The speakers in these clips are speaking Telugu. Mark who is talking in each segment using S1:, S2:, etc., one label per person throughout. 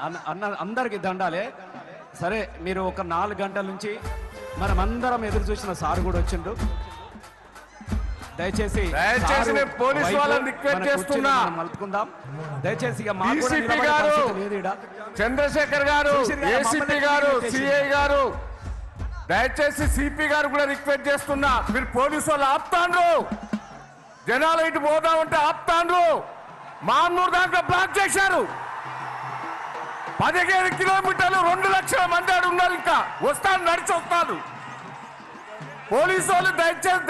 S1: అన్న అందరికి దండాలే. సరే, మీరు ఒక 4 గంటల నుంచి మనమందరం ఎదురు చూసిన సార్ కూడా వచ్చిండు. దయచేసి
S2: పోలీసు వాళ్ళని రిక్వెస్ట్ చేస్తున్నా,
S1: మలుపుకుందాం దయచేసి.
S2: చంద్రశేఖర్ గారు, ఏసీపీ గారు, సిఐ గారు, దయచేసి సిపి గారు కూడా రిక్వెస్ట్ చేస్తున్నా, మీరు పోలీసు వాళ్ళు ఆపుతాండ్రు, జనాలు ఇటు పోదామంటే ఆపుతాండ్రు. మాన్నూరు దాంట్లో బ్లాక్ చేశారు. 15 కిలోమీటర్లు 2 లక్షల మంది ఆడు ఉన్నారు. ఇంకా వస్తాను, నడిచి వస్తాను. పోలీసు వాళ్ళు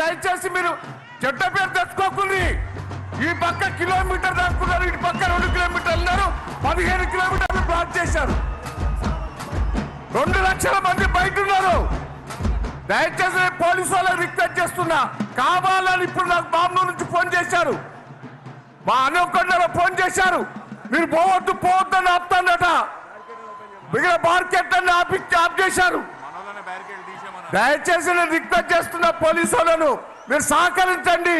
S2: దయచేసి మీరు చెడ్డ పేరు తెచ్చుకోకుండా, ఈ పక్క కిలోమీటర్ దాక్కున్నారు, ఇటు పక్క 2 కిలోమీటర్లు ఉన్నారు. 15 కిలోమీటర్లు బ్లాక్ చేశారు. 2 లక్షల మంది బయట ఉన్నారు. దయచేసి పోలీసు వాళ్ళని రిక్వెస్ట్ చేస్తున్నా, కావాలని ఇప్పుడు నాకు బాంబు నుంచి ఫోన్ చేశారు, మా అనుకొండలో ఫోన్ చేశారు, మీరు పోవద్దు అని ఆపుతాడట. మిగిలిన మార్కెట్ అన్ని ఆఫ్ చేశారు. దయచేసి నేను రిక్వెస్ట్ చేస్తున్నా పోలీసు వాళ్ళను, మీరు సహకరించండి.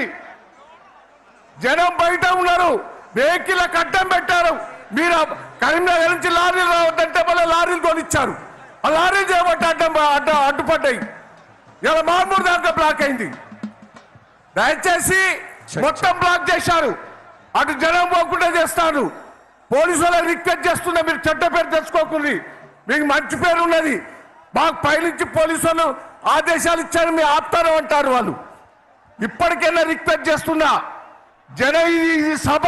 S2: జనం బయట ఉన్నారు, వెహికల్ అడ్డం పెట్టారు. మీరు కరీంనగర్ నుంచి లారీలు రావద్దంటే మళ్ళీ లారీలు కొనిచ్చారు. ఆ లారీలు చేయబట్టి అడ్డుపడ్డాయి. ఇలా మార్మూరు దాంట్లో బ్లాక్ అయింది. దయచేసి మొత్తం బ్లాక్ చేశారు. అటు జనం పోకుండా చేస్తాను. పోలీసు వాళ్ళని రిక్వెస్ట్ చేస్తున్నా, మీరు చెడ్డ పేరు తెచ్చుకోకుండా, మీకు మంచి పేరు ఉన్నది. మాకు పైనుంచి పోలీసు వాళ్ళు ఆదేశాలు ఇచ్చారు, మీ ఆపుతారు అంటారు వాళ్ళు. ఇప్పటికైనా రిక్వెస్ట్ చేస్తున్నా, ఇది సభ,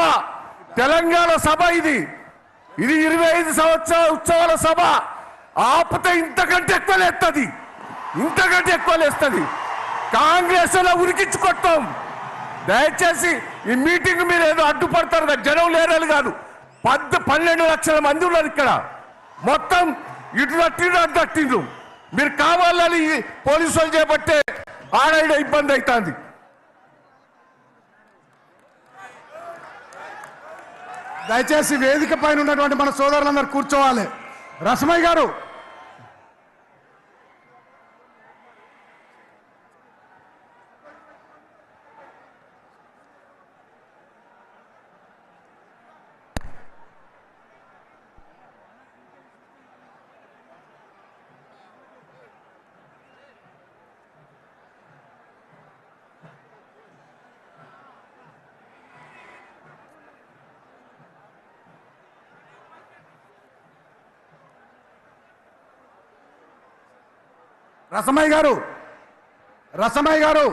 S2: తెలంగాణ సభ, ఇది 25 సంవత్సరాల ఉత్సవాల సభ. ఆపితే ఇంతకంటే ఎక్కువ లేస్తుంది, ఇంతకంటే ఎక్కువ లేస్తుంది. కాంగ్రెస్ లో ఉరికించుకొట్టాం. దయచేసి ఈ మీటింగ్ మీరు ఏదో అడ్డుపడతారు కదా, జనం లేరని కాదు. 12 లక్షల మంది ఉన్నారు ఇక్కడ. మొత్తం ఇటు తట్టిండ్రు. మీరు కావాలని పోలీసు వాళ్ళు చేపట్టే ఆడ ఇబ్బంది అవుతుంది.
S3: దయచేసి వేదిక పైన ఉన్నటువంటి మన సోదరులందరూ కూర్చోవాలి. రసమయ్య గారు, రసమయ్య గారు,